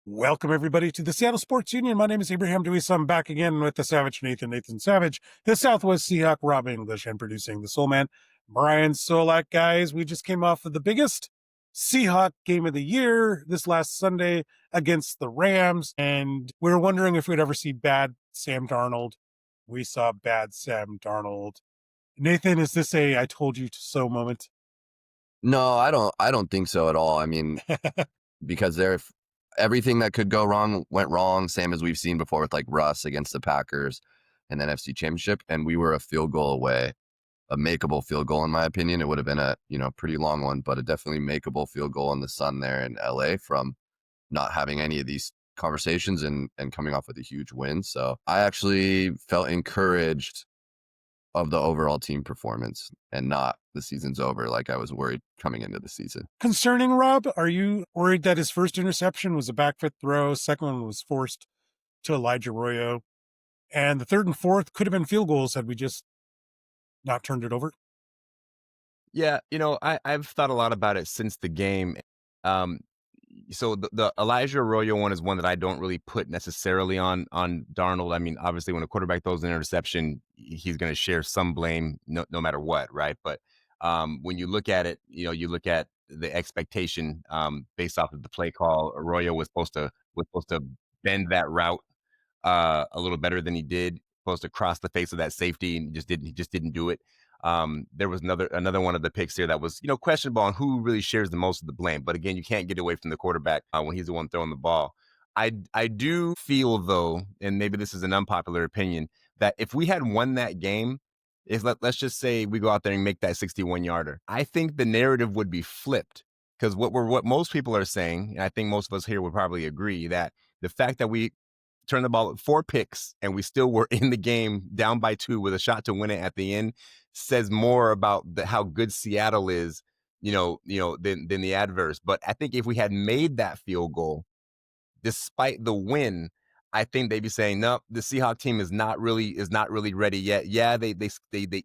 Welcome, everybody, to the Seattle Sports Union. My name is Abraham DeWeese. I'm back again with the Savage Nathan Savage, the Southwest Seahawk, Rob English, and producing the Soulman, Brian Solack. Guys, we just came off of the biggest Seahawk game of the year this last Sunday against the Rams, and we were wondering if we'd ever see bad Sam Darnold. We saw bad Sam Darnold. Nathan, is this a I told you so moment? No, I don't think so at all. I mean, because everything that could go wrong went wrong, same as we've seen before with like Russ against the Packers in the NFC Championship, and we were a field goal away, a makeable field goal in my opinion. It would have been a pretty long one, but a definitely makeable field goal in the sun there in LA from not having any of these conversations and coming off with a huge win. So I actually felt encouraged of the overall team performance and not the season's over like I was worried coming into the season. Concerning Rob, are you worried that his first interception was a back foot throw? Second one was forced to Elijah Arroyo. And the third and fourth could have been field goals had we just not turned it over. Yeah, I've thought a lot about it since the game. Um, so the Elijah Arroyo one is one that I don't really put necessarily on Darnold. I mean, obviously, when a quarterback throws an interception, he's going to share some blame, no matter what, right? But when you look at it, you look at the expectation based off of the play call. Arroyo was supposed to bend that route a little better than he did. Supposed to cross the face of that safety, and he just didn't do it. There was another one of the picks here that was, questionable on who really shares the most of the blame. But again, you can't get away from the quarterback when he's the one throwing the ball. I do feel though, and maybe this is an unpopular opinion, that if we had won that game, let's just say we go out there and make that 61-yarder, I think the narrative would be flipped. Because what most people are saying, and I think most of us here would probably agree, that the fact that we turned the ball 4 picks and we still were in the game down by 2 with a shot to win it at the end says more about how good Seattle is, than the adverse. But I think if we had made that field goal, despite the win, I think they'd be saying, no, the Seahawks team is not really ready yet. Yeah, they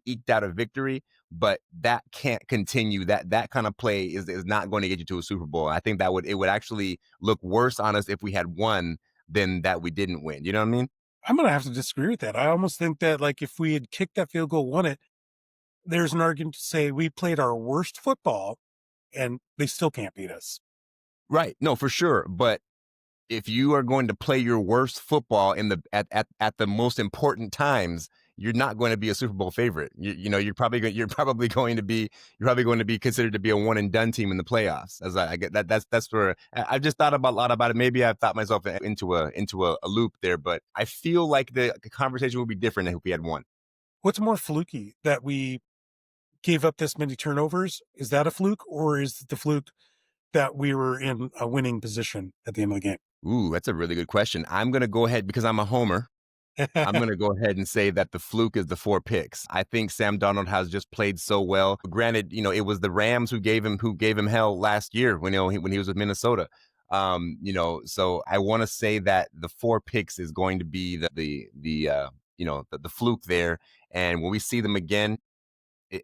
eked out a victory, but that can't continue. That kind of play is not going to get you to a Super Bowl. I think it would actually look worse on us if we had won than that we didn't win. You know what I mean? I'm going to have to disagree with that. I almost think that, like, if we had kicked that field goal, won it, there's an argument to say we played our worst football and they still can't beat us. Right. No, for sure. But if you are going to play your worst football at the most important times, you're not going to be a Super Bowl favorite. You're probably going to be considered to be a one and done team in the playoffs. As I get that's where I've just thought a lot about it. Maybe I've thought myself into a loop there, but I feel like the conversation would be different if we had won. What's more fluky, that we gave up this many turnovers? Is that a fluke, or is the fluke that we were in a winning position at the end of the game? Ooh, that's a really good question. I'm going to go ahead, because I'm a homer. I'm going to go ahead and say that the fluke is the 4 picks. I think Sam Darnold has just played so well. Granted, it was the Rams who gave him hell last year when he was with Minnesota. So I want to say that the 4 picks is going to be the fluke there. And when we see them again,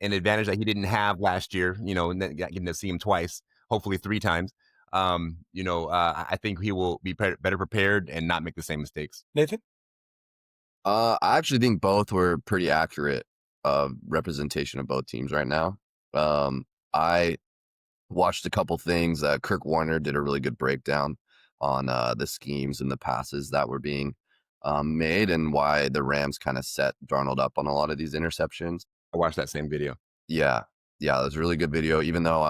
an advantage that he didn't have last year, getting to see him twice, hopefully 3 times. I think he will be better prepared and not make the same mistakes. Nathan? I actually think both were pretty accurate representation of both teams right now. I watched a couple things. Kirk Warner did a really good breakdown on the schemes and the passes that were being made and why the Rams kind of set Darnold up on a lot of these interceptions. I watched that same video. Yeah, it was a really good video, even though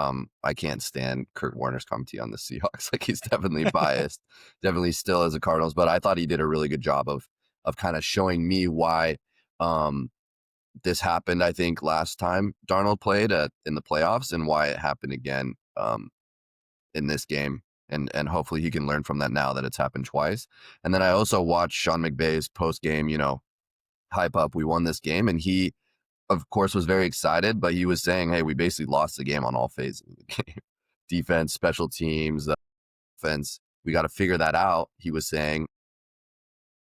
I can't stand Kurt Warner's commentary on the Seahawks. Like, he's definitely biased, definitely still as a Cardinals, but I thought he did a really good job of kind of showing me why this happened, I think, last time Darnold played in the playoffs, and why it happened again in this game. And hopefully he can learn from that now that it's happened twice. And then I also watched Sean McVay's post-game, hype up, we won this game. And he, of course, was very excited, but he was saying, hey, we basically lost the game on all phases of the game. Defense, special teams, offense. We got to figure that out, he was saying.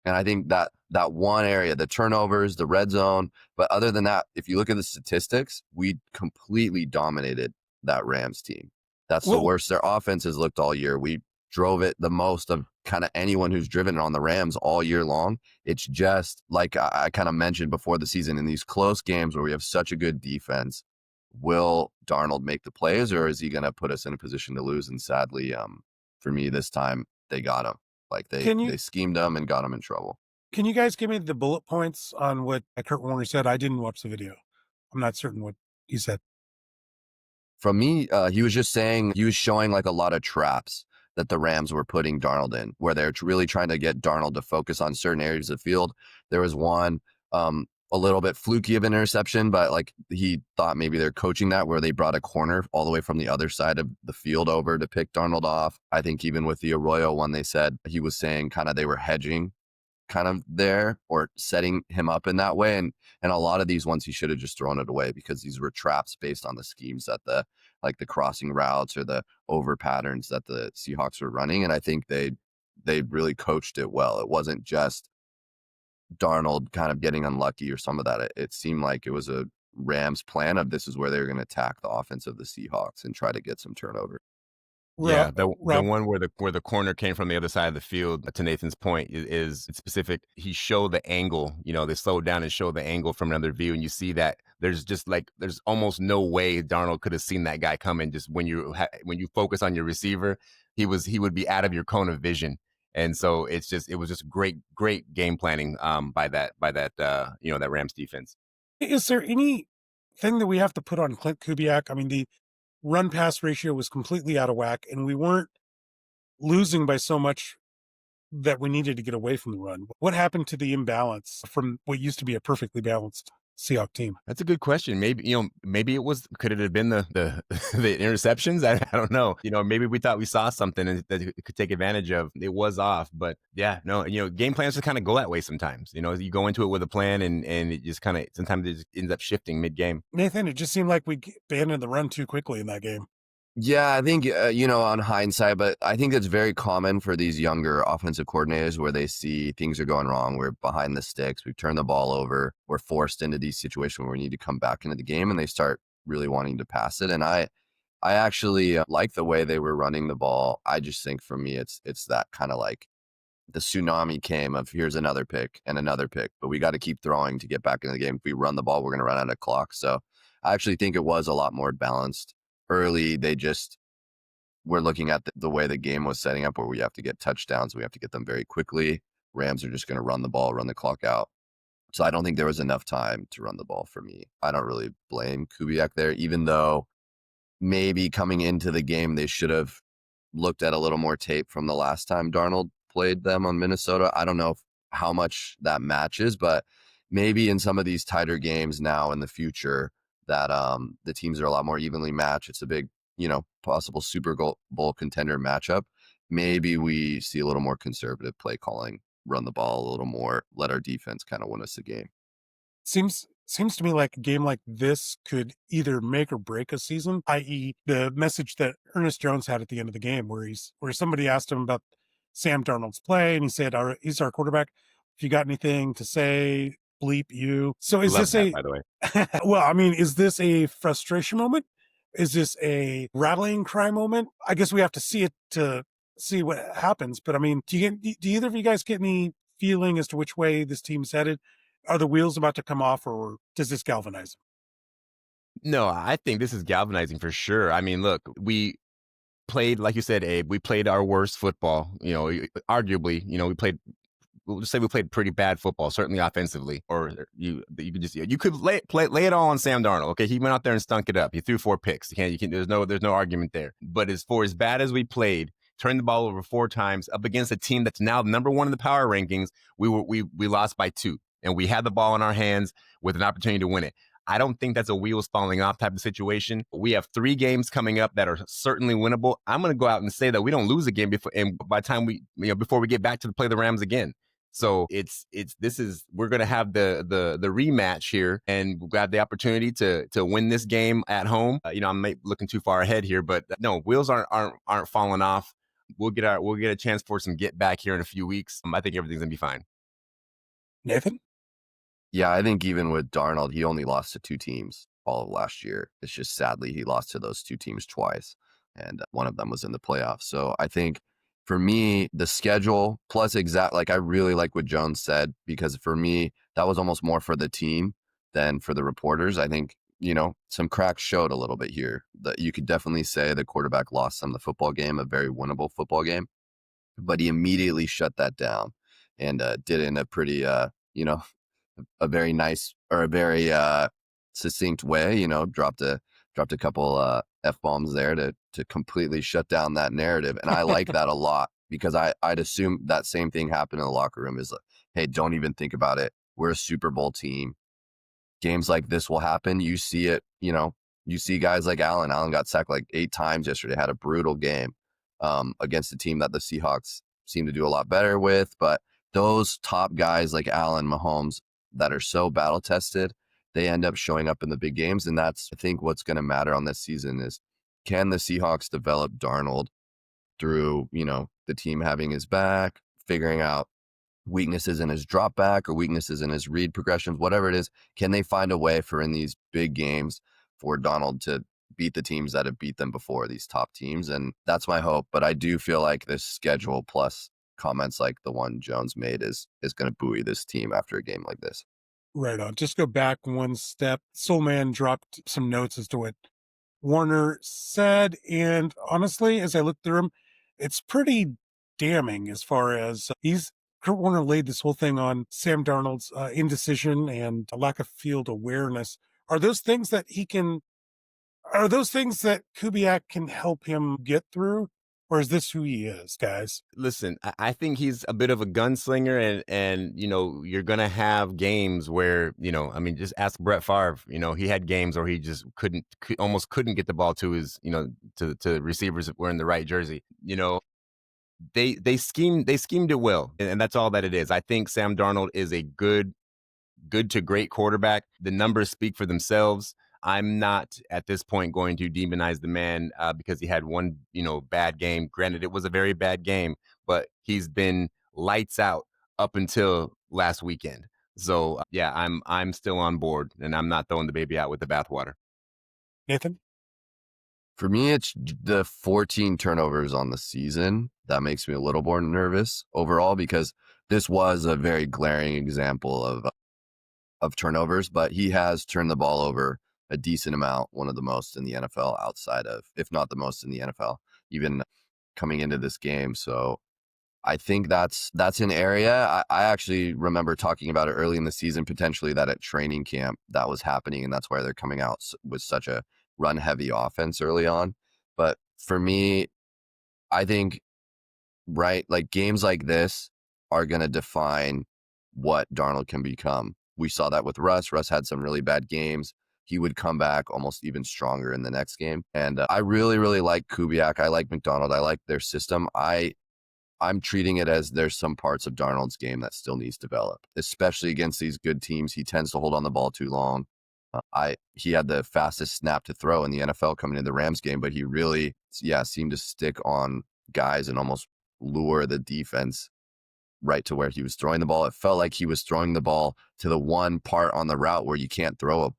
And I think that one area, the turnovers, the red zone, but other than that, if you look at the statistics, we completely dominated that Rams team. That's the worst their offense has looked all year. We drove it the most of kind of anyone who's driven on the Rams all year long. It's just like I kind of mentioned before the season, in these close games where we have such a good defense, will Darnold make the plays, or is he going to put us in a position to lose? And sadly, for me this time, they got him. Like they schemed him and got him in trouble. Can you guys give me the bullet points on what Kurt Warner said? I didn't watch the video. I'm not certain what he said. From me, he was just saying, he was showing like a lot of traps that the Rams were putting Darnold in, where they're really trying to get Darnold to focus on certain areas of the field. There was one, a little bit fluky of an interception, but like he thought maybe they're coaching that, where they brought a corner all the way from the other side of the field over to pick Darnold off. I think even with the Arroyo one, they said he was saying kind of they were hedging kind of there or setting him up in that way. And a lot of these ones he should have just thrown it away, because these were traps based on the schemes that the crossing routes or the over patterns that the Seahawks were running. And I think they really coached it well. It wasn't just Darnold kind of getting unlucky or some of that. It seemed like it was a Rams plan of this is where they were going to attack the offense of the Seahawks and try to get some turnover. Yeah, the one where the corner came from the other side of the field, to Nathan's point, is specific. He showed the angle. They slowed down and showed the angle from another view, and you see that there's almost no way Darnold could have seen that guy coming. Just when you focus on your receiver, he would be out of your cone of vision, and so it was just great game planning by that that Rams defense. Is there anything that we have to put on Clint Kubiak? I mean, the run pass ratio was completely out of whack, and we weren't losing by so much that we needed to get away from the run. What happened to the imbalance from what used to be a perfectly balanced Seahawk team? That's a good question. Maybe could it have been the the interceptions? I don't know. Maybe we thought we saw something that it could take advantage of. It was off, but yeah, no. Game plans just kind of go that way sometimes. You go into it with a plan, and it just kind of sometimes it just ends up shifting mid game. Nathan, it just seemed like we abandoned the run too quickly in that game. Yeah, I think, on hindsight, but I think it's very common for these younger offensive coordinators where they see things are going wrong. We're behind the sticks. We've turned the ball over. We're forced into these situations where we need to come back into the game, and they start really wanting to pass it. And I actually like the way they were running the ball. I just think for me, it's that kind of like the tsunami came of here's another pick and another pick, but we got to keep throwing to get back into the game. If we run the ball, we're going to run out of clock. So I actually think it was a lot more balanced. Early, they just were looking at the way the game was setting up, where we have to get touchdowns. We have to get them very quickly. Rams are just going to run the ball, run the clock out. So I don't think there was enough time to run the ball for me. I don't really blame Kubiak there, even though maybe coming into the game, they should have looked at a little more tape from the last time Darnold played them on Minnesota. I don't know how much that matches, but maybe in some of these tighter games now in the future, that the teams are a lot more evenly matched. It's a big, possible Super Bowl contender matchup. Maybe we see a little more conservative play calling, run the ball a little more, let our defense kind of win us the game. Seems to me like a game like this could either make or break a season, i.e. the message that Ernest Jones had at the end of the game where somebody asked him about Sam Darnold's play, and he said, he's our quarterback. If you got anything to say, bleep you. So is this by the way? Well, I mean, is this a frustration moment? Is this a rallying cry moment? I guess we have to see it to see what happens. But I mean, do either of you guys get any feeling as to which way this team's headed? Are the wheels about to come off, or does this galvanize them? No, I think this is galvanizing for sure. I mean, look, we played, like you said, Abe, we played our worst football. Arguably, we played. We'll just say we played pretty bad football, certainly offensively. Or you could lay it all on Sam Darnold. Okay, he went out there and stunk it up. He threw 4 picks. There's no argument there. But as bad as we played, turned the ball over 4 times up against a team that's now number 1 in the power rankings, we lost by 2, and we had the ball in our hands with an opportunity to win it. I don't think that's a wheels falling off type of situation. We have 3 games coming up that are certainly winnable. I'm going to go out and say that we don't lose a game before by the time before we get back to play the Rams again. So we're going to have the rematch here, and we'll have the opportunity to win this game at home. I'm looking too far ahead here, but no, wheels aren't falling off. We'll get a chance for some get back here in a few weeks. I think everything's gonna be fine. Nathan? Yeah, I think even with Darnold, he only lost to 2 teams all of last year. It's just sadly he lost to those 2 teams twice, and one of them was in the playoffs. So I think for me, the schedule plus like I really like what Jones said, because for me, that was almost more for the team than for the reporters. I think, some cracks showed a little bit here. That you could definitely say the quarterback lost some of the football game, a very winnable football game, but he immediately shut that down and did it in a pretty, a very nice or a very succinct way. Dropped a couple f-bombs there to completely shut down that narrative, and I like that a lot, because I'd assume that same thing happened in the locker room. Is like, hey, don't even think about it. We're a Super Bowl team. Games like this will happen. You see it. You see guys like Allen. Allen got sacked like 8 times yesterday. Had a brutal game against a team that the Seahawks seem to do a lot better with, but those top guys like Allen, Mahomes, that are so battle tested, they end up showing up in the big games. And that's, I think, what's going to matter on this season is, can the Seahawks develop Darnold through, the team having his back, figuring out weaknesses in his drop back or weaknesses in his read progressions, whatever it is. Can they find a way for in these big games for Darnold to beat the teams that have beat them before, these top teams? And that's my hope. But I do feel like this schedule plus comments like the one Jones made is going to buoy this team after a game like this. Right on. Just go back one step. Soulman dropped some notes as to what Warner said, and honestly, as I look through them, it's pretty damning as far as Kurt Warner laid this whole thing on Sam Darnold's indecision and a lack of field awareness. Are those things that Kubiak can help him get through? Or is this who he is, guys? Listen, I think he's a bit of a gunslinger, and you're gonna have games where just ask Brett Favre. He had games where he just almost couldn't get the ball to his to receivers that were in the right jersey. They schemed it well, and that's all that it is. I think Sam Darnold is a good to great quarterback. The numbers speak for themselves. I'm not at this point going to demonize the man because he had one, bad game. Granted, it was a very bad game, but he's been lights out up until last weekend. So yeah, I'm still on board, and I'm not throwing the baby out with the bathwater. Nathan? For me, it's the 14 turnovers on the season that makes me a little more nervous overall, because this was a very glaring example of turnovers, but he has turned the ball over a decent amount, one of the most in the NFL outside of, if not the most in the NFL, even coming into this game. So I think that's an area. I actually remember talking about it early in the season, potentially that at training camp that was happening, and that's why they're coming out with such a run-heavy offense early on. But for me, I think, right, like games like this are going to define what Darnold can become. We saw that with Russ. Russ had some really bad games. He would come back almost even stronger in the next game. And I really, really like Kubiak. I like McDonald. I like their system. I'm treating it as there's some parts of Darnold's game that still needs to develop, especially against these good teams. He tends to hold on the ball too long. He had the fastest snap to throw in the NFL coming into the Rams game, but he really, seemed to stick on guys and almost lure the defense right to where he was throwing the ball. It felt like he was throwing the ball to the one part on the route where you can't throw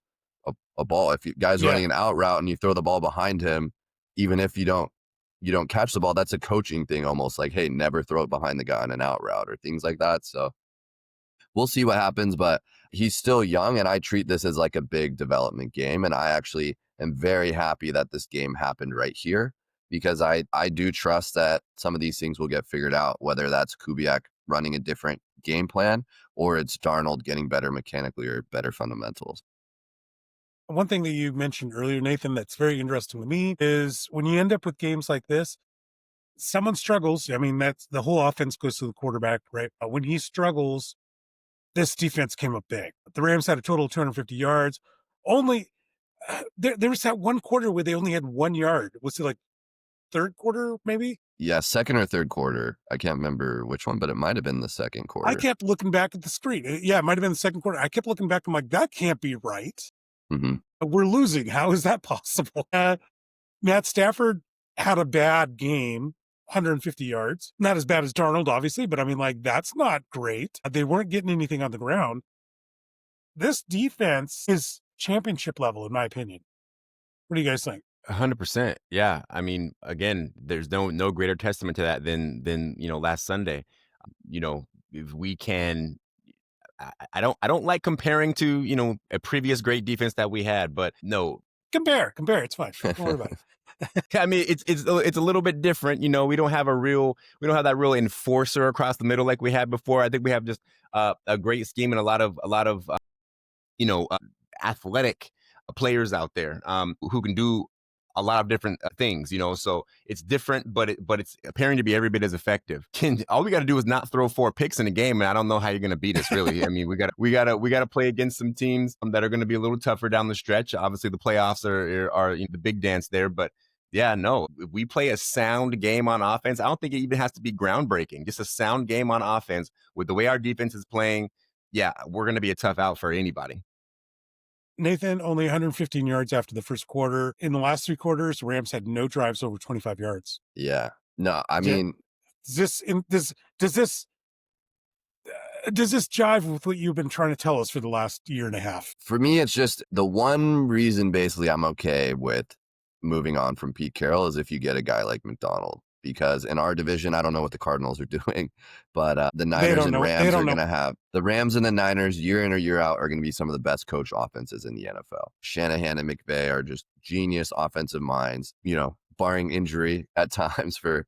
a ball. If you guys running an out route and you throw the ball behind him, even if you don't catch the ball, that's a coaching thing almost, like, hey, never throw it behind the guy on an out route or things like that. So we'll see what happens, but he's still young, and I treat this as like a big development game. And I actually am very happy that this game happened right here, because I do trust that some of these things will get figured out, whether that's Kubiak running a different game plan or it's Darnold getting better mechanically or better fundamentals. One thing that you mentioned earlier, Nathan, that's very interesting to me is when you end up with games like this, someone struggles. I mean, that's the whole offense goes to the quarterback, right? But when he struggles, this defense came up big. The Rams had a total of 250 yards. Only there was that one quarter where they only had 1 yard. Was it like third quarter, maybe? Yeah, second or third quarter. I can't remember which one, but it might have been the second quarter. I kept looking back at the screen. Yeah, it might have been the second quarter. I kept looking back. I'm like, that can't be right. Mm-hmm. We're losing. How is that possible? Matt Stafford had a bad game, 150 yards. Not as bad as Darnold, obviously, but I mean, like, that's not great. They weren't getting anything on the ground. This defense is championship level, in my opinion. What do you guys think? 100%. Yeah. I mean, again, there's no greater testament to that than last Sunday. If we can, I don't like comparing to a previous great defense that we had, but no, Compare. It's fine. Don't worry about it. I mean, it's a little bit different. We don't have that real enforcer across the middle like we had before. I think we have just a great scheme and a lot of you know, uh, athletic players out there who can do a lot of different things. So it's different, but it's appearing to be every bit as effective. All we got to do is not throw 4 picks in a game, and I don't know how you're going to beat us. Really, I mean, we got to play against some teams that are going to be a little tougher down the stretch. Obviously, the playoffs are the big dance there, but. Yeah, no. If we play a sound game on offense, I don't think it even has to be groundbreaking. Just a sound game on offense with the way our defense is playing. Yeah, we're going to be a tough out for anybody. Nathan, only 115 yards after the first quarter. In the last 3 quarters, the Rams had no drives over 25 yards. Yeah. No, I Yeah. mean, Does this jive with what you've been trying to tell us for the last year and a half? for me, it's just the one reason basically I'm okay with moving on from Pete Carroll is if you get a guy like McDonald. Because in our division, I don't know what the Cardinals are doing, but the Niners and Rams are going to have the Rams and the Niners year in or year out are going to be some of the best coach offenses in the NFL. Shanahan and McVay are just genius offensive minds, barring injury at times for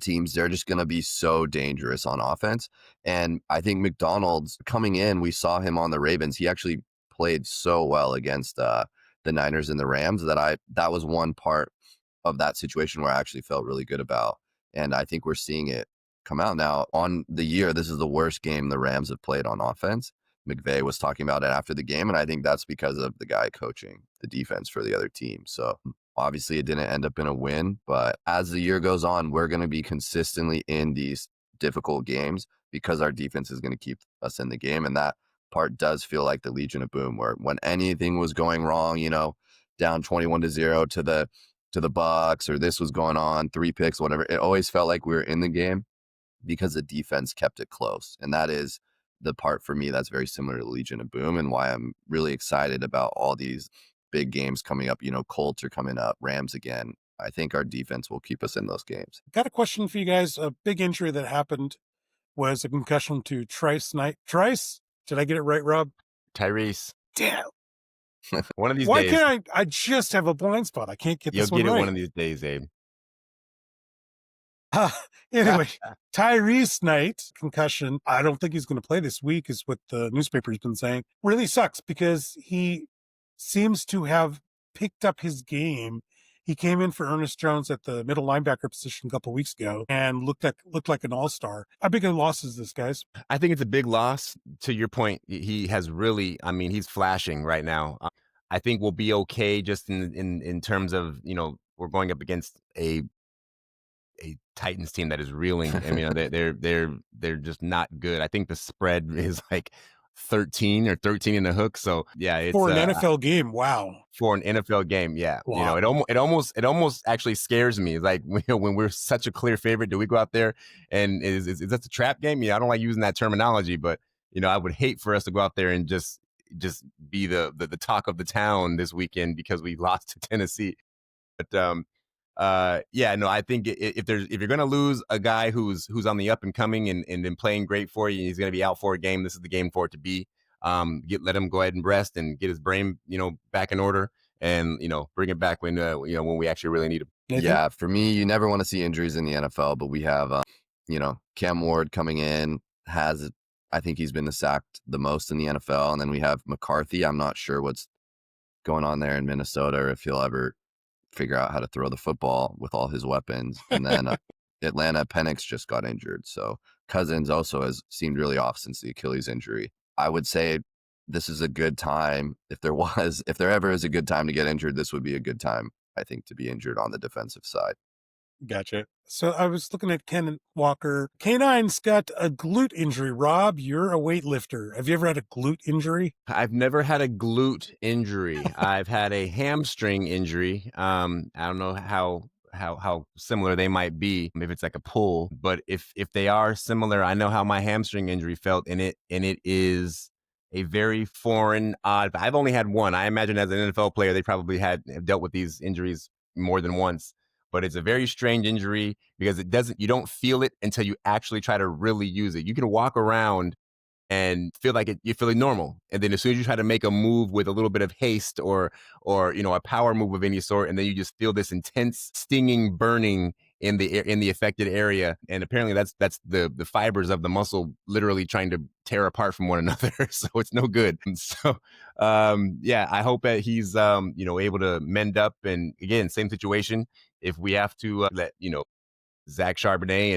teams. They're just going to be so dangerous on offense. And I think McDonald's coming in, we saw him on the Ravens. He actually played so well against the Niners and the Rams that was one part of that situation where I actually felt really good about. And I think we're seeing it come out now on the year. This is the worst game the Rams have played on offense. McVay was talking about it after the game, and I think that's because of the guy coaching the defense for the other team. So obviously it didn't end up in a win, but as the year goes on, we're going to be consistently in these difficult games because our defense is going to keep us in the game. And that part does feel like the Legion of Boom, where when anything was going wrong, down 21-0 to the Bucks, or this was going on, 3 picks, whatever. It always felt like we were in the game because the defense kept it close. And that is the part for me that's very similar to Legion of Boom and why I'm really excited about all these big games coming up. Colts are coming up, Rams again. I think our defense will keep us in those games. Got a question for you guys. A big injury that happened was a concussion to Trice Knight. Trice? Did I get it right, Rob? Tyrese. Damn. One of these Why days. can't I just have a blind spot? I can't get this one right. You'll get it one of these days, Abe. Anyway, Tyrese Knight, concussion. I don't think he's going to play this week, is what the newspaper's been saying. Really sucks because he seems to have picked up his game. He came in for Ernest Jones at the middle linebacker position a couple of weeks ago and looked like an all-star. How big a loss is this, guys? I think it's a big loss. To your point, he has really, he's flashing right now. I think we'll be okay just in terms of, we're going up against a Titans team that is reeling. I mean, they're just not good. I think the spread is like 13 or 13 in the hook. So yeah, it's for an NFL game. Wow. For an NFL game. Yeah. Wow. It almost actually scares me. Like, when we're such a clear favorite, do we go out there and is that a trap game? Yeah. I don't like using that terminology, but I would hate for us to go out there and just be the talk of the town this weekend because we lost to Tennessee. But, I think if you're going to lose a guy who's on the up and coming and been playing great for you, and he's going to be out for a game, this is the game for it to be. Let him go ahead and rest and get his brain, back in order, and bring it back when we actually really need him. Yeah, for me, you never want to see injuries in the NFL, but we have Cam Ward coming in I think he's been sacked the most in the NFL, and then we have McCarthy. I'm not sure what's going on there in Minnesota or if he'll ever figure out how to throw the football with all his weapons. And then Atlanta, Penix just got injured. So Cousins also has seemed really off since the Achilles injury. I would say this is a good time. If there ever is a good time to get injured, this would be a good time, I think, to be injured on the defensive side. Gotcha. So I was looking at Ken Walker. K9's got a glute injury. Rob, you're a weightlifter. Have you ever had a glute injury? I've never had a glute injury. I've had a hamstring injury. I don't know how similar they might be if it's like a pull, but if they are similar, I know how my hamstring injury felt, and it is a very foreign, odd. I've only had one. I imagine as an NFL player, they probably have dealt with these injuries more than once. But it's a very strange injury because you don't feel it until you actually try to really use it. You can walk around and feel like you're feeling normal. And then as soon as you try to make a move with a little bit of haste or a power move of any sort, and then you just feel this intense stinging burning in the affected area. And apparently that's the fibers of the muscle literally trying to tear apart from one another. So it's no good. And so yeah, I hope that he's able to mend up. And again, same situation. If we have to let Zach Charbonnet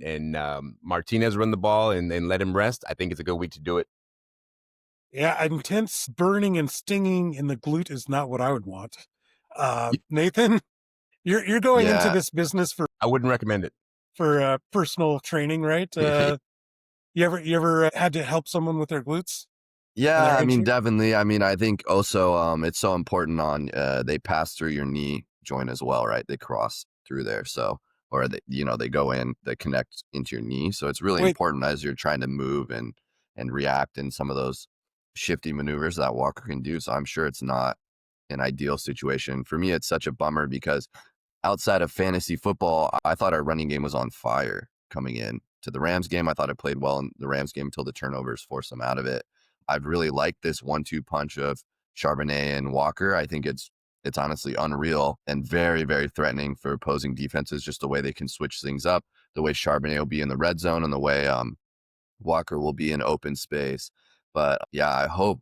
and Martinez run the ball and let him rest, I think it's a good week to do it. Yeah, intense burning and stinging in the glute is not what I would want. Nathan, you're going into this business I wouldn't recommend it for personal training, right? You ever had to help someone with their glutes? Yeah, I mean, definitely. I mean, I think also it's so important on they pass through your knee joint as well, right? They cross through there, so or they go in, they connect into your knee, so it's really important as you're trying to move and react in some of those shifty maneuvers that Walker can do. So I'm sure it's not an ideal situation for me. It's such a bummer because outside of fantasy football, I thought our running game was on fire coming in to the Rams game. I thought it played well in the Rams game until the turnovers forced them out of it. I've really liked this 1-2 punch of Charbonnet and Walker. I think it's honestly unreal and very, very threatening for opposing defenses, just the way they can switch things up, the way Charbonnet will be in the red zone and the way Walker will be in open space. But yeah, I hope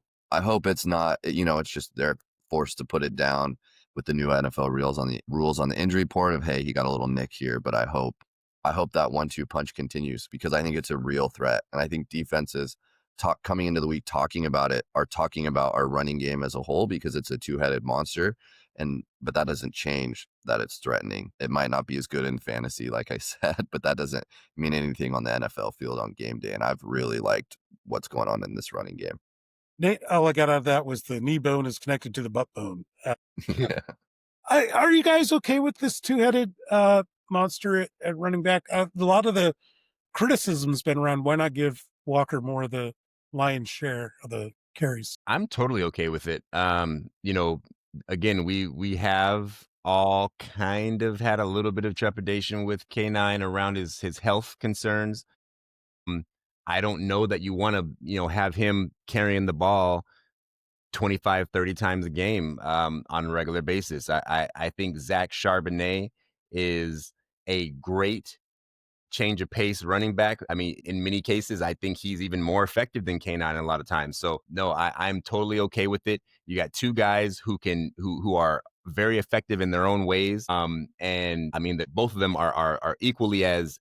it's not, it's just they're forced to put it down with the new NFL rules on the injury report of, hey, he got a little nick here. But I hope that 1-2 punch continues because I think it's a real threat. And I think defenses coming into the week talking about our running game as a whole because it's a two-headed monster. But that doesn't change that it's threatening. It might not be as good in fantasy, like I said, but that doesn't mean anything on the NFL field on game day. And I've really liked what's going on in this running game. Nate, all I got out of that was the knee bone is connected to the butt bone. Yeah. Are you guys okay with this two-headed monster at running back? A lot of the criticism's been around why not give Walker more of the lion's share of the carries. I'm totally okay with it. Again, we have all kind of had a little bit of trepidation with K9 around his health concerns. I don't know that you want to, have him carrying the ball 25, 30 times a game on a regular basis. I think Zach Charbonnet is a great change of pace running back. I mean, in many cases, I think he's even more effective than K9 a lot of times. So no, I'm totally okay with it. You got two guys who are very effective in their own ways. And I mean that both of them are equally as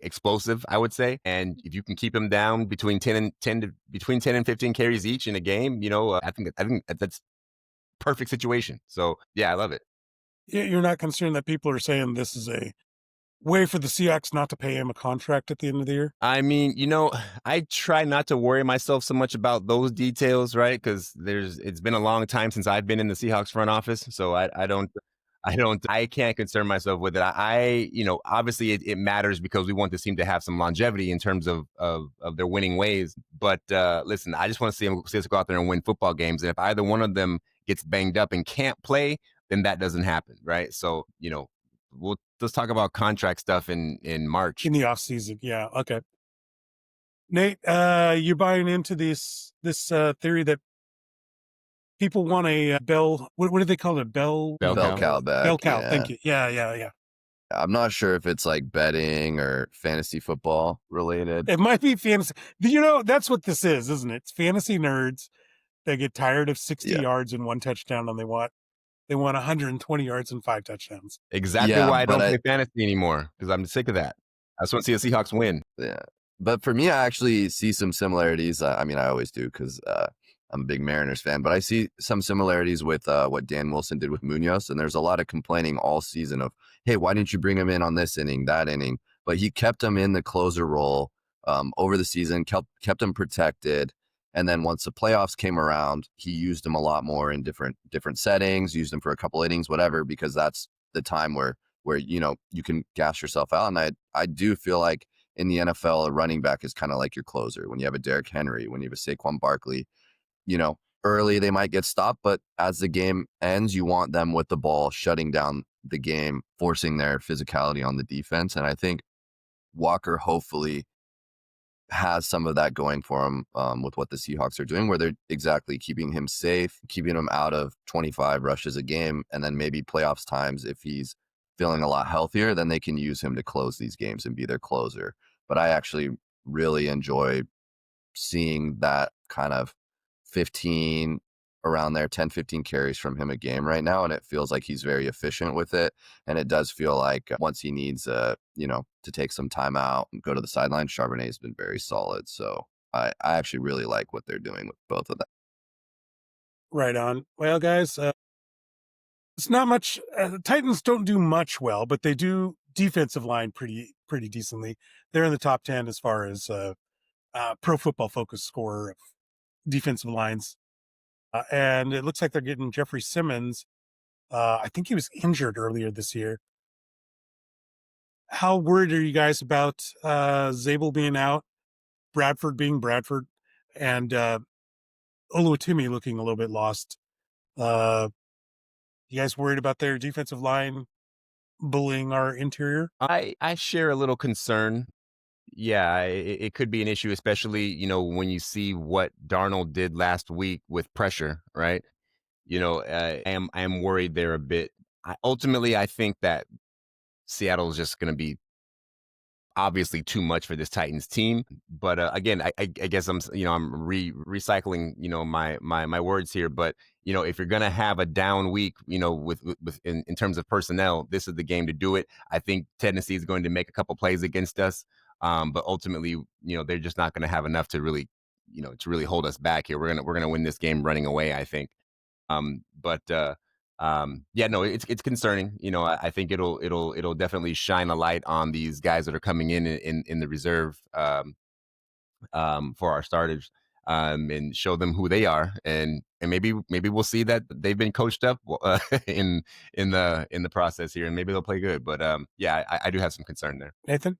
explosive, I would say. And if you can keep them down between 10 and 15 carries each in a game, I think that's perfect situation. So yeah, I love it. You're not concerned that people are saying this is a way for the Seahawks not to pay him a contract at the end of the year? I mean, I try not to worry myself so much about those details, right? Because it's been a long time since I've been in the Seahawks front office, so I can't concern myself with it. Obviously it matters because we want this team to have some longevity in terms of their winning ways. But listen, I just want to see us go out there and win football games. And if either one of them gets banged up and can't play, then that doesn't happen, right? So, let's talk about contract stuff in March. In the off season, yeah. Okay. Nate, you buying into this theory that people want a bell? What do they call it? Bell cow back. Bell cow. Yeah. Thank you. Yeah. I'm not sure if it's like betting or fantasy football related. It might be fantasy. That's what this is, isn't it? It's fantasy nerds. They get tired of 60 yards and 1 touchdown, and they want 120 yards and 5 touchdowns. Exactly why I don't play fantasy anymore, because I'm sick of that. I just want to see the Seahawks win. Yeah. But for me, I actually see some similarities. I mean, I always do because I'm a big Mariners fan, but I see some similarities with what Dan Wilson did with Munoz. And there's a lot of complaining all season of, hey, why didn't you bring him in on this inning, that inning? But he kept him in the closer role over the season, kept him protected. And then once the playoffs came around, he used him a lot more in different settings, used him for a couple innings, whatever, because that's the time where you can gas yourself out. And I do feel like in the NFL, a running back is kind of like your closer. When you have a Derrick Henry, when you have a Saquon Barkley, early they might get stopped, but as the game ends, you want them with the ball, shutting down the game, forcing their physicality on the defense. And I think Walker hopefully has some of that going for him with what the Seahawks are doing, where they're exactly keeping him safe, keeping him out of 25 rushes a game, and then maybe playoffs times, if he's feeling a lot healthier, then they can use him to close these games and be their closer. But I actually really enjoy seeing that kind of 15 around there, 10, 15 carries from him a game right now. And it feels like he's very efficient with it. And it does feel like once he needs, to take some time out and go to the sideline, Charbonnet has been very solid. So I actually really like what they're doing with both of them. Right on. Well, guys, it's not much. The Titans don't do much well, but they do defensive line pretty decently. They're in the top 10 as far as Pro Football Focus score of defensive lines. And it looks like they're getting Jeffrey Simmons. I think he was injured earlier this year. How worried are you guys about Zabel being out, Bradford being Bradford, and Oluwatimi looking a little bit lost? You guys worried about their defensive line bullying our interior? I share a little concern. Yeah, it could be an issue, especially, when you see what Darnold did last week with pressure, right? I am worried there a bit. Ultimately, I think that Seattle is just going to be obviously too much for this Titans team. But again, I guess I'm recycling my words here. But if you're gonna have a down week, with in terms of personnel, this is the game to do it. I think Tennessee is going to make a couple plays against us, but ultimately, they're just not going to have enough to really hold us back here. We're gonna win this game running away, I think. Yeah, no, it's concerning. I think it'll definitely shine a light on these guys that are coming in the reserve for our starters, and show them who they are, and maybe we'll see that they've been coached up in the process here, and maybe they'll play good. But yeah, I do have some concern there. Nathan?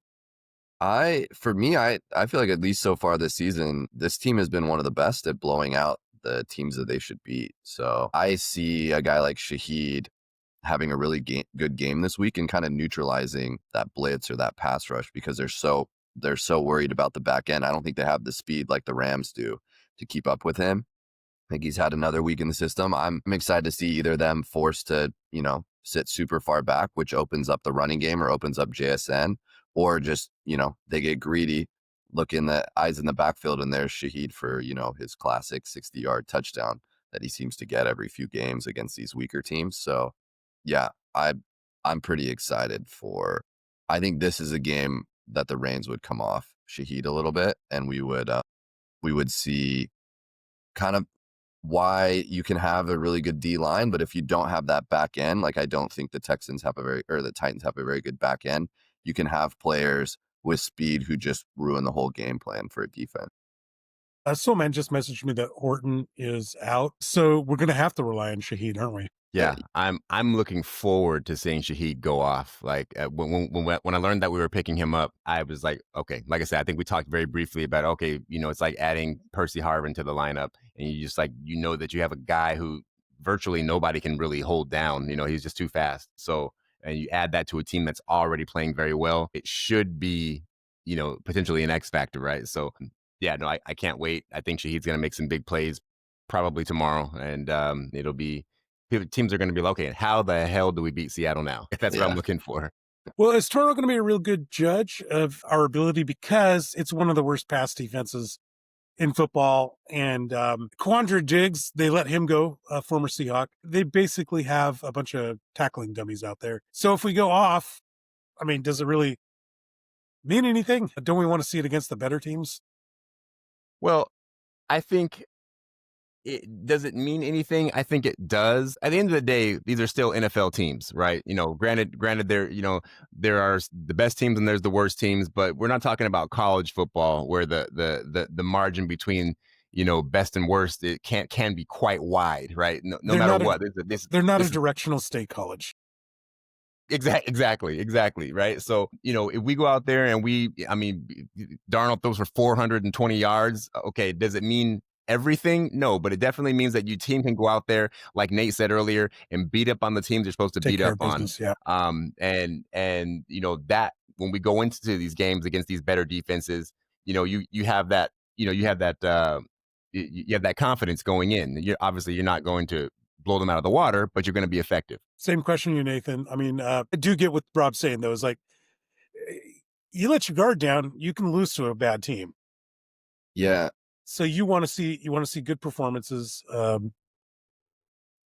I feel like at least so far this season, this team has been one of the best at blowing out the teams that they should beat. So I see a guy like Shaheed having a really good game this week and kind of neutralizing that blitz or that pass rush, because they're so worried about the back end. I don't think they have the speed like the Rams do to keep up with him. I think he's had another week in the system. I'm excited to see either them forced to, sit super far back, which opens up the running game or opens up JSN, or just, they get greedy, look in the eyes in the backfield, and there's Shaheed for, his classic 60-yard touchdown that he seems to get every few games against these weaker teams. So yeah, I'm pretty excited I think this is a game that the reins would come off Shaheed a little bit, and we would see kind of why you can have a really good D line, but if you don't have that back end, like I don't think the Titans have a very good back end. You can have players with speed who just ruin the whole game plan for a defense. Soulman just messaged me that Horton is out, so we're going to have to rely on Shaheed, aren't we? Yeah, I'm looking forward to seeing Shaheed go off. Like when I learned that we were picking him up, I was like, okay. Like I said, I think we talked very briefly about, okay, it's like adding Percy Harvin to the lineup, and you just that you have a guy who virtually nobody can really hold down. He's just too fast. So, and you add that to a team that's already playing very well, it should be, potentially an X factor, right? So, yeah, no, I can't wait. I think Shaheed's going to make some big plays probably tomorrow, and it'll be. Teams are going to be like, okay, how the hell do we beat Seattle now? That's what I'm looking for. Well, is Toronto going to be a real good judge of our ability, because it's one of the worst pass defenses in football? And Quandra Diggs, they let him go, a former Seahawk. They basically have a bunch of tackling dummies out there. So if we go off, does it really mean anything? Don't we want to see it against the better teams? Well, I think does it mean anything? I think it does. At the end of the day, these are still NFL teams, right? Granted, there are the best teams and there's the worst teams, but we're not talking about college football where the margin between best and worst can be quite wide, right? No matter what. They're not a directional state college. Exactly. Right. So, if we go out there and Darnold throws for 420 yards. Okay. Does it mean everything? No, but it definitely means that your team can go out there, like Nate said earlier, and beat up on the teams they're supposed to Take beat care up of on. business. Yeah. And that when we go into these games against these better defenses, you have that, you have that, you have that confidence going in. You're not going to blow them out of the water, but you're going to be effective. Same question to you, Nathan. I mean, I do get what Rob's saying, though. Is like, you let your guard down, you can lose to a bad team. Yeah. So you want to see good performances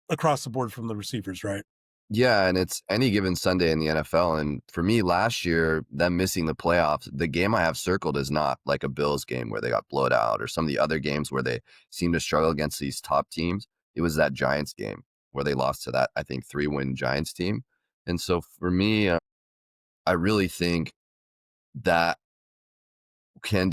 across the board from the receivers, right? Yeah, and it's any given Sunday in the NFL. And for me, last year, them missing the playoffs, the game I have circled is not like a Bills game where they got blowed out or some of the other games where they seem to struggle against these top teams. It was that Giants game where they lost to that, I think, 3-win Giants team. And so for me, I really think that can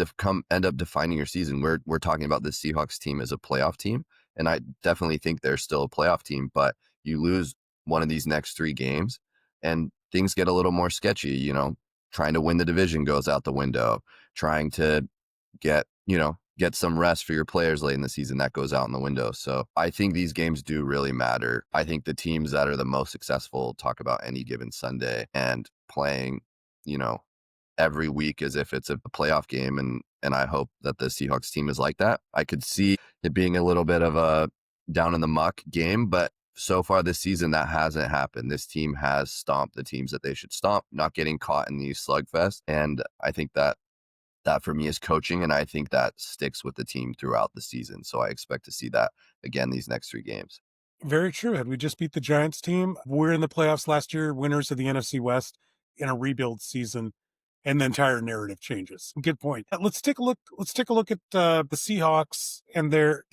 end up defining your season. We're talking about the Seahawks team as a playoff team, and I definitely think they're still a playoff team, but you lose one of these next 3 games and things get a little more sketchy. Trying to win the division goes out the window. Trying to get some rest for your players late in the season, that goes out in the window. So I think these games do really matter. I think the teams that are the most successful talk about any given Sunday and playing, every week as if it's a playoff game. And I hope that the Seahawks team is like that. I could see it being a little bit of a down in the muck game, but so far this season, that hasn't happened. This team has stomped the teams that they should stomp, not getting caught in these slugfests. And I think that for me is coaching, and I think that sticks with the team throughout the season. So I expect to see that again these next 3 games. Very true. Had we just beat the Giants team, we're in the playoffs last year, winners of the NFC West in a rebuild season, and the entire narrative changes. Good point. Let's take a look. Let's take a look at the Seahawks and their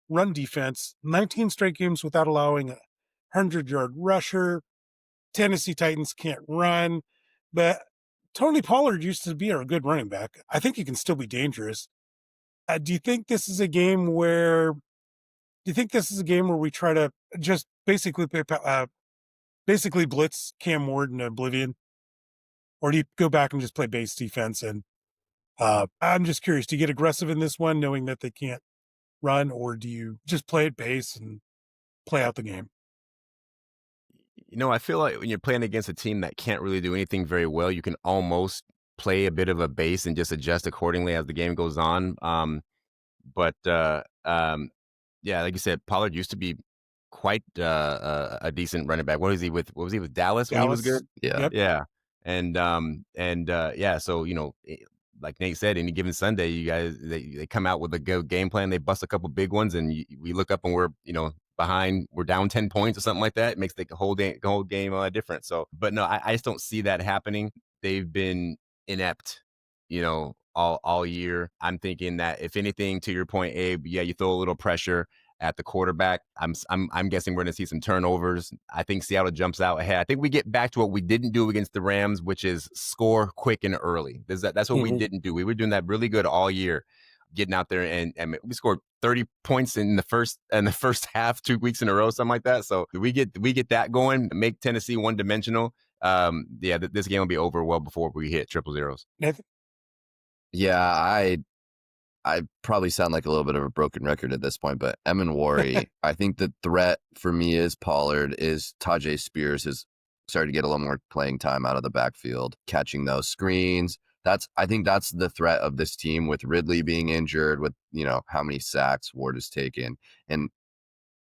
run defense. 19 straight games without allowing a 100-yard rusher. Tennessee Titans can't run, but Tony Pollard used to be a good running back. I think he can still be dangerous. Do you think this is a game where? Do you think this is a game where we try to just basically blitz Cam Ward in oblivion, or do you go back and just play base defense? And I'm just curious: do you get aggressive in this one, knowing that they can't run, or do you just play it base and play out the game? I feel like when you're playing against a team that can't really do anything very well, you can almost play a bit of a base and just adjust accordingly as the game goes on. But yeah, like you said, Pollard used to be quite a decent running back. What was he with Dallas when he was good? Yeah. Yep. Yeah. And yeah, so like Nate said, any given Sunday, you guys they come out with a good game plan. They bust a couple big ones, and we look up and we're behind. We're down 10 points or something like that. It makes the whole game different. So, but no, I just don't see that happening. They've been inept, all year. I'm thinking that if anything, to your point, Abe, yeah, you throw a little pressure at the quarterback. I'm guessing we're going to see some turnovers. I think Seattle jumps out ahead. I think we get back to what we didn't do against the Rams, which is score quick and early. That's what we didn't do. We were doing that really good all year, getting out there and we scored 30 points in the first half 2 weeks in a row, something like that. So we get that going, make Tennessee one dimensional. Yeah, this game will be over well before we hit triple zeros. Nathan? Yeah, I probably sound like a little bit of a broken record at this point, but Worry, I think the threat for me is Pollard, is Tajay Spears has started to get a little more playing time out of the backfield, catching those screens. I think that's the threat of this team, with Ridley being injured, with, how many sacks Ward has taken. And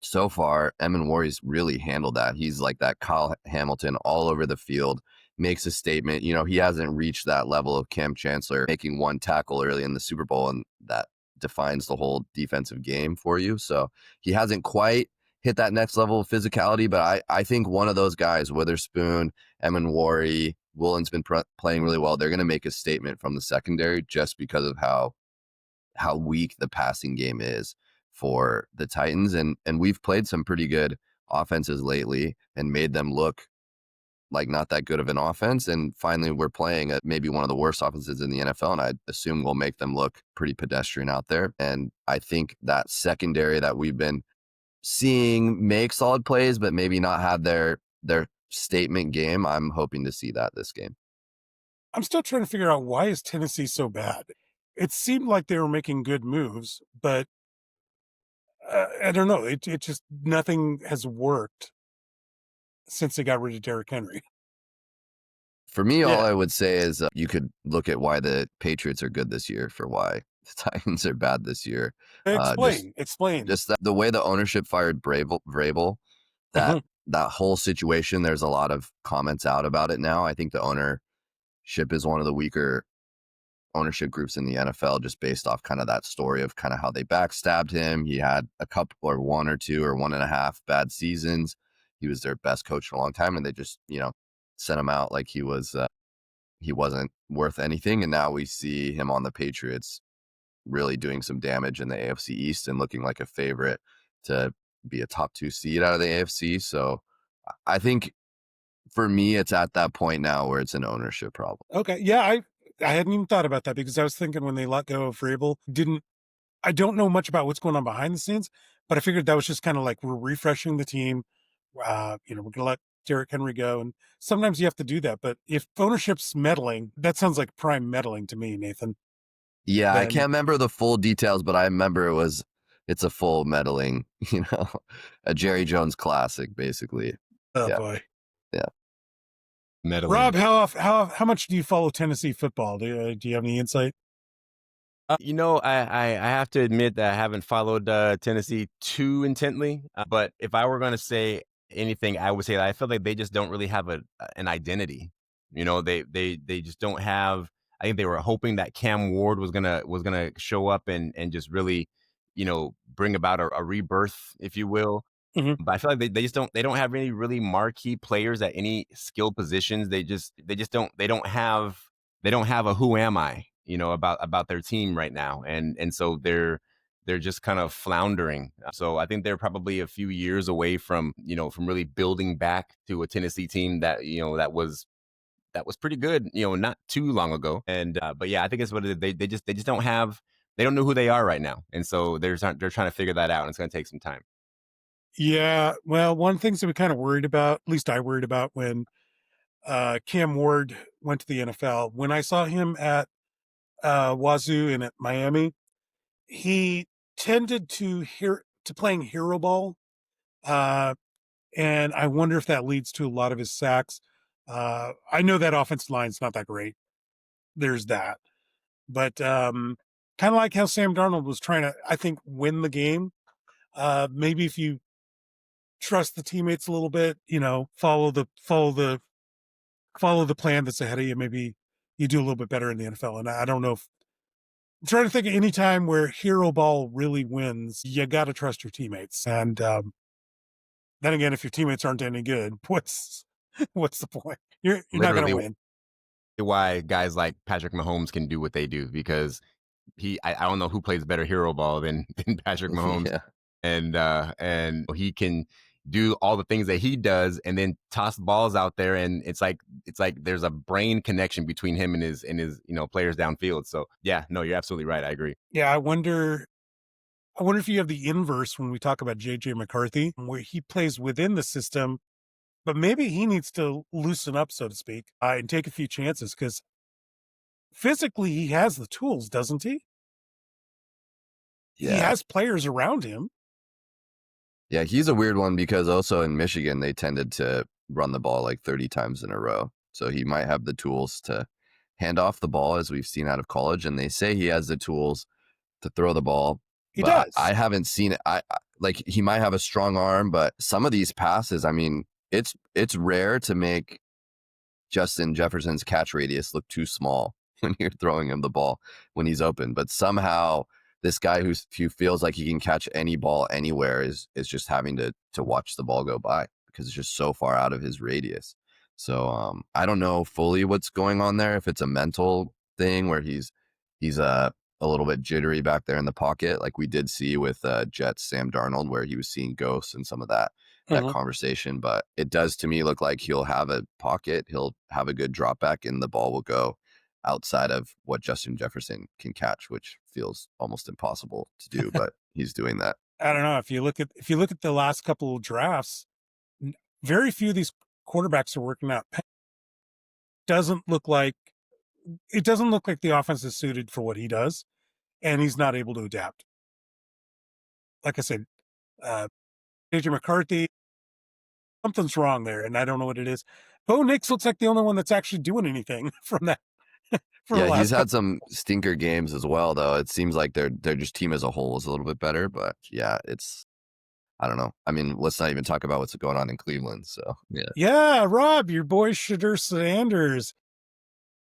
so far, Worry's really handled that. He's like that Kyle Hamilton all over the field, makes a statement. He hasn't reached that level of Cam Chancellor making one tackle early in the Super Bowl, and that defines the whole defensive game for you. So he hasn't quite hit that next level of physicality, but I think one of those guys, Witherspoon, Worry, Woolen's been playing really well. They're going to make a statement from the secondary just because of how weak the passing game is for the Titans. And we've played some pretty good offenses lately and made them look like not that good of an offense. And finally, we're playing at maybe one of the worst offenses in the NFL, and I assume we'll make them look pretty pedestrian out there. And I think that secondary that we've been seeing make solid plays, but maybe not have their statement game, I'm hoping to see that this game. I'm still trying to figure out, why is Tennessee so bad? It seemed like they were making good moves, but I don't know. It just, nothing has worked since they got rid of Derrick Henry. For me, all Yeah. I would say is you could look at why the Patriots are good this year for why the Titans are bad this year. Explain. Just the way the ownership fired Vrabel, that Mhm. that whole situation. There's a lot of comments out about it now. I think the ownership is one of the weaker ownership groups in the NFL, just based off kind of that story of kind of how they backstabbed him. He had a couple or one or two or 1.5 bad seasons. He was their best coach for a long time, and they just sent him out like he wasn't worth anything. And now we see him on the Patriots really doing some damage in the AFC East and looking like a favorite to be a top 2 seed out of the AFC. So I think for me, it's at that point now where it's an ownership problem. Okay. Yeah, I hadn't even thought about that, because I was thinking, when they let go of Vrabel, I don't know much about what's going on behind the scenes, but I figured that was just kind of like, we're refreshing the team. We're going to let Derrick Henry go. And sometimes you have to do that. But if ownership's meddling, that sounds like prime meddling to me, Nathan. Yeah, I Then, can't remember the full details, but I remember it's a full meddling, a Jerry Jones classic, basically. oh Yeah, boy. yeah. Meddling. Rob, how much do you follow Tennessee football? Do you have any insight? I have to admit that I haven't followed Tennessee too intently. But if I were going to say anything, I would say that I feel like they just don't really have an identity. They just don't have. I think they were hoping that Cam Ward was gonna show up and just really, bring about a rebirth, if you will. Mhm. But I feel like they don't have any really marquee players at any skill positions. They don't have a who am I, about their team right now. And so they're just kind of floundering. So I think they're probably a few years away from really building back to a Tennessee team that was pretty good, not too long ago. And but yeah, I think it's what it is. They just don't know who they are right now. And so they're trying to figure that out, and it's going to take some time. Yeah. Well, one of the things that we kind of worried about, at least I worried about, when Cam Ward went to the NFL, when I saw him at Wazoo and at Miami, he tended to playing hero ball. Uh, and I wonder if that leads to a lot of his sacks. I know that offensive line's not that great. There's that. But kind of like how Sam Darnold was trying to, I think, win the game. Maybe if you trust the teammates a little bit, follow the plan that's ahead of you, maybe you do a little bit better in the NFL. And I don't know, if I'm trying to think of any time where hero ball really wins. You got to trust your teammates. And then again, if your teammates aren't any good, what's the point? You're not going to Literally, win. why guys like Patrick Mahomes can do what they do, because I don't know who plays better hero ball than Patrick Mahomes, Yeah. and he can do all the things that he does and then toss balls out there, and it's like there's a brain connection between him and his players downfield. So yeah, no, you're absolutely right. I agree. Yeah, I wonder if you have the inverse when we talk about JJ McCarthy, where he plays within the system, but maybe he needs to loosen up, so to speak, and take a few chances, because physically he has the tools, doesn't he? He Yeah. has players around him. Yeah, he's a weird one because also in Michigan, they tended to run the ball like 30 times in a row. So he might have the tools to hand off the ball, as we've seen out of college. And they say he has the tools to throw the ball, He but I does. haven't seen it. Like he might have a strong arm, but some of these passes, I mean, it's rare to make Justin Jefferson's catch radius look too small when you're throwing him the ball when he's open. But somehow this guy who feels like he can catch any ball anywhere is just having to watch the ball go by because it's just so far out of his radius. So I don't know fully what's going on there, if it's a mental thing where he's a little bit jittery back there in the pocket, like we did see with Jets Sam Darnold, where he was seeing ghosts and some of that Mhm. conversation. But it does to me look like he'll have a pocket, he'll have a good drop back, and the ball will go outside of what Justin Jefferson can catch, which feels almost impossible to do, but he's doing that. I don't know, if you look at the last couple of drafts, very few of these quarterbacks are working out. Doesn't look like it doesn't look like the offense is suited for what he does, and he's not able to adapt. Like I said, JJ McCarthy, something's wrong there, and I don't know what it is. Bo Nix looks like the only one that's actually doing anything from that. For the Yeah, he's last had some stinker games as well, though. It seems like their just team as a whole is a little bit better, but yeah, it's I don't know. I mean, let's not even talk about what's going on in Cleveland. So Yeah, Rob, your boy Shadur Sanders,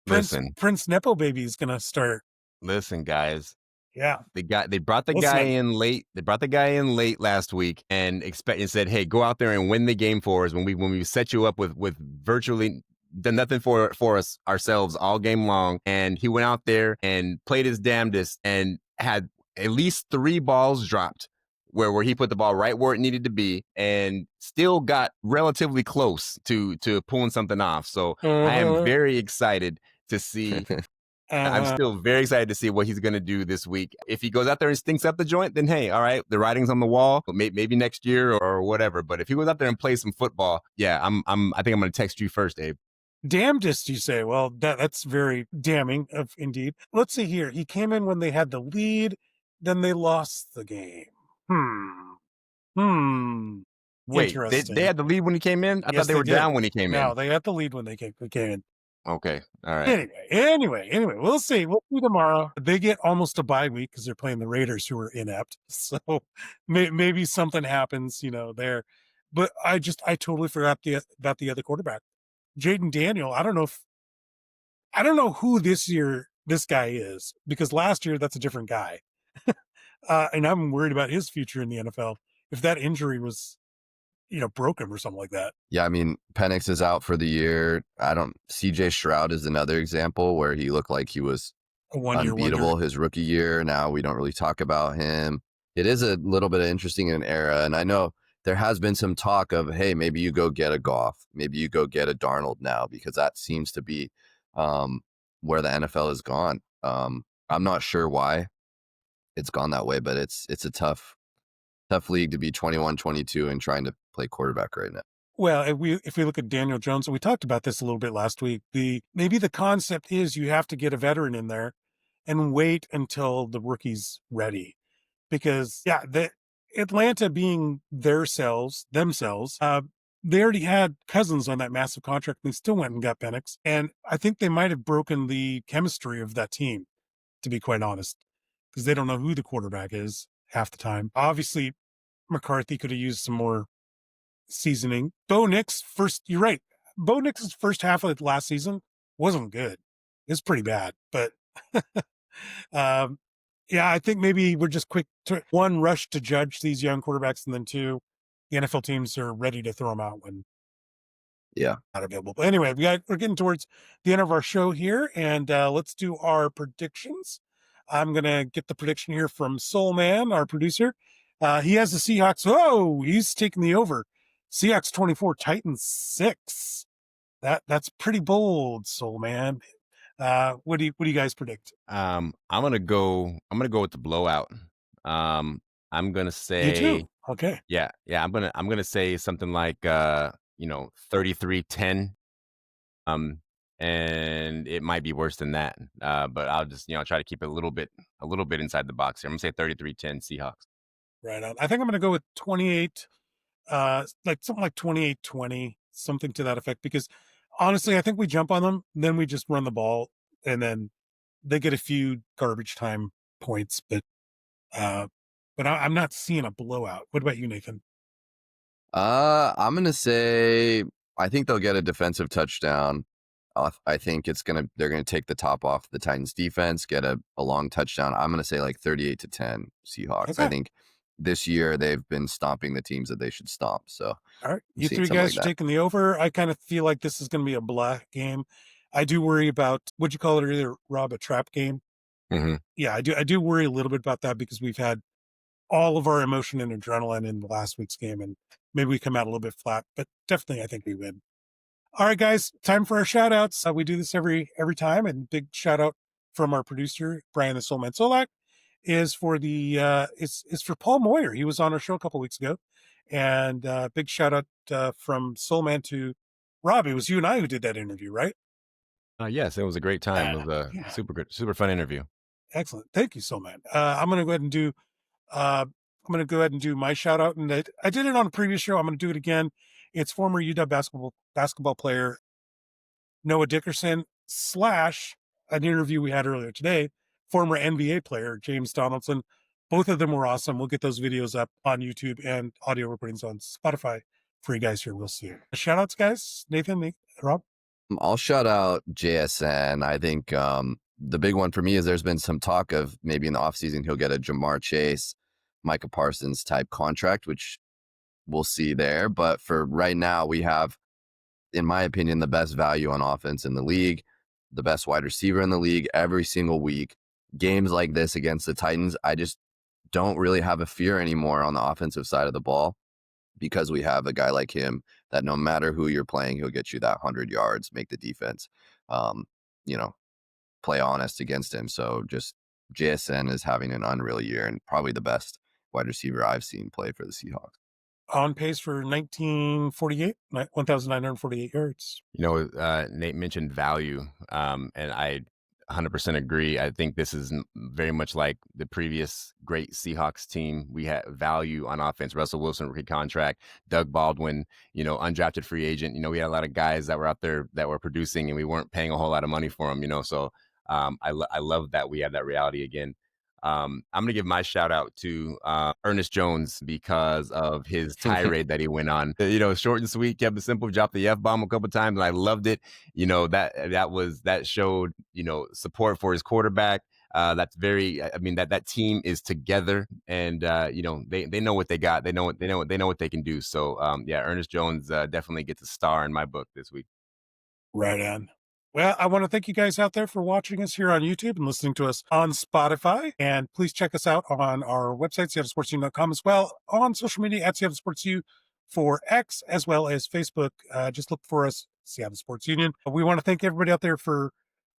Listen, Prince Nepo baby is gonna start. listen, guys. Yeah, They brought the Listen. guy in late. They brought the guy in late last week and said, "Hey, go out there and win the game for us." When we set you up with virtually done nothing for us ourselves all game long, and he went out there and played his damnedest and had at least 3 balls dropped where he put the ball right where it needed to be and still got relatively close to pulling something off. So I am very excited to see. I'm still very excited to see what he's going to do this week. If he goes out there and stinks up the joint, then hey, all right, the writing's on the wall. Maybe next year or whatever. But if he goes out there and plays some football, yeah, I think I'm going to text you first, Abe. damnedest, you say? Well, that's very damning, indeed. Let's see here. He came in when they had the lead, then they lost the game. Wait, Interesting. they had the lead when he came in? I thought they were down when he came in. No, they had the lead when they came in. Okay, all right. Anyway, we'll see. We'll see tomorrow. They get almost a bye week because they're playing the Raiders, who are inept. So maybe something happens, there. But I totally forgot about the other quarterback, Jaden Daniel. I don't know who this guy is, because last year that's a different guy, and I'm worried about his future in the NFL if that injury was, broke him or something like that. Yeah, I mean, Penix is out for the year. CJ Stroud is another example where he looked like he was unbeatable his rookie year. Now we don't really talk about him. It is a little bit interesting in an era. And I know there has been some talk of, hey, maybe you go get a Goff. Maybe you go get a Darnold now, because that seems to be where the NFL has gone. I'm not sure why it's gone that way, but it's a tough league to be 21, 22 and trying to play quarterback right now. Well, if we look at Daniel Jones, and we talked about this a little bit last week, maybe the concept is you have to get a veteran in there and wait until the rookie's ready. Because, the Atlanta being themselves, they already had Cousins on that massive contract, and they still went and got Penix. And I think they might have broken the chemistry of that team, to be quite honest, because they don't know who the quarterback is half the time. Obviously, McCarthy could have used some more seasoning. Bo Nix, you're right. Bo Nix's first half of last season wasn't good. It's pretty bad, but I think maybe we're just quick to one, rush to judge these young quarterbacks, and then 2, the NFL teams are ready to throw them out when not available. But anyway, we're getting towards the end of our show here, and let's do our predictions. I'm gonna get the prediction here from Soulman, our producer. He has the Seahawks. Oh, he's taking the over. Seahawks 24, Titans 6. That's pretty bold, Soulman. What do you guys predict? I'm gonna go with the blowout. I'm gonna say You too. Okay. Yeah. I'm gonna say something like 33-10. And it might be worse than that. But I'll just try to keep it a little bit inside the box here. I'm gonna say 33-10 Seahawks. Right on. I think I'm gonna go with 28, like something like 28-20, something to that effect, because honestly, I think we jump on them, then we just run the ball, and then they get a few garbage time points, but I'm not seeing a blowout. What about you, Nathan? I'm gonna say I think they'll get a defensive touchdown. I think they're gonna take the top off the Titans defense, get a long touchdown. I'm gonna say like 38-10 Seahawks. Okay. I think this year they've been stomping the teams that they should stomp. So all right, you 3 guys are taking the over. I kind of feel like this is going to be a black game. I do worry about, what'd you call it earlier, Rob, a trap game? Mm-hmm. Yeah, I do worry a little bit about that, because we've had all of our emotion and adrenaline in the last week's game, and maybe we come out a little bit flat, but definitely I think we win. All right, guys, time for our shout outs. We do this every time, and big shout out from our producer, Brian the Soulman Solack, is for is for Paul Moyer. He was on our show a couple weeks ago, and big shout out from Soulman to Rob, it was you and I who did that interview, right? Yes, it was a great time. It was a Yeah. super good, super fun interview. Excellent. Thank you, Soulman. I'm going to go ahead and do. My shout out, and I did it on a previous show. I'm going to do it again. It's former UW basketball player Noah Dickerson / an interview we had earlier today, former NBA player James Donaldson. Both of them were awesome. We'll get those videos up on YouTube and audio recordings on Spotify for you guys here. We'll see you. Shout outs, guys. Nathan, Rob. I'll shout out JSN. I think the big one for me is there's been some talk of maybe in the offseason he'll get a Jamar Chase, Micah Parsons type contract, which we'll see there. But for right now, we have, in my opinion, the best value on offense in the league, the best wide receiver in the league every single week. Games like this against the Titans, I just don't really have a fear anymore on the offensive side of the ball because we have a guy like him that no matter who you're playing, he'll get you that 100 yards, make the defense, play honest against him. So just JSN is having an unreal year and probably the best wide receiver I've seen play for the Seahawks. On pace for 1,948 yards. Nate mentioned value, and I 100% agree. I think this is very much like the previous great Seahawks team. We had value on offense. Russell Wilson, rookie contract. Doug Baldwin, undrafted free agent. We had a lot of guys that were out there that were producing, and we weren't paying a whole lot of money for them. So I love that we have that reality again. I'm going to give my shout out to Ernest Jones because of his tirade that he went on. Short and sweet, kept it simple, dropped the F-bomb a couple times, and I loved it. That showed, support for his quarterback. That's that team is together, and they know what they got. They know what they can do. So Ernest Jones definitely gets a star in my book this week. Right on. Well, I want to thank you guys out there for watching us here on YouTube and listening to us on Spotify. And please check us out on our website, SeattleSportsU.com, as well on social media at SeattleSportsU for X, as well as Facebook. Just look for us, Seattle Sports Union. We want to thank everybody out there for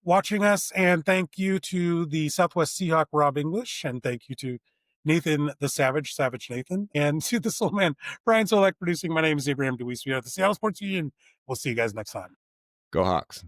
watching us. And thank you to the Southwest Seahawk, Rob English. And thank you to Nathan the Savage Nathan. And to the Soulman, Brian Solack producing. My name is Abraham DeWeese. We are the Seattle Sports Union. We'll see you guys next time. Go Hawks.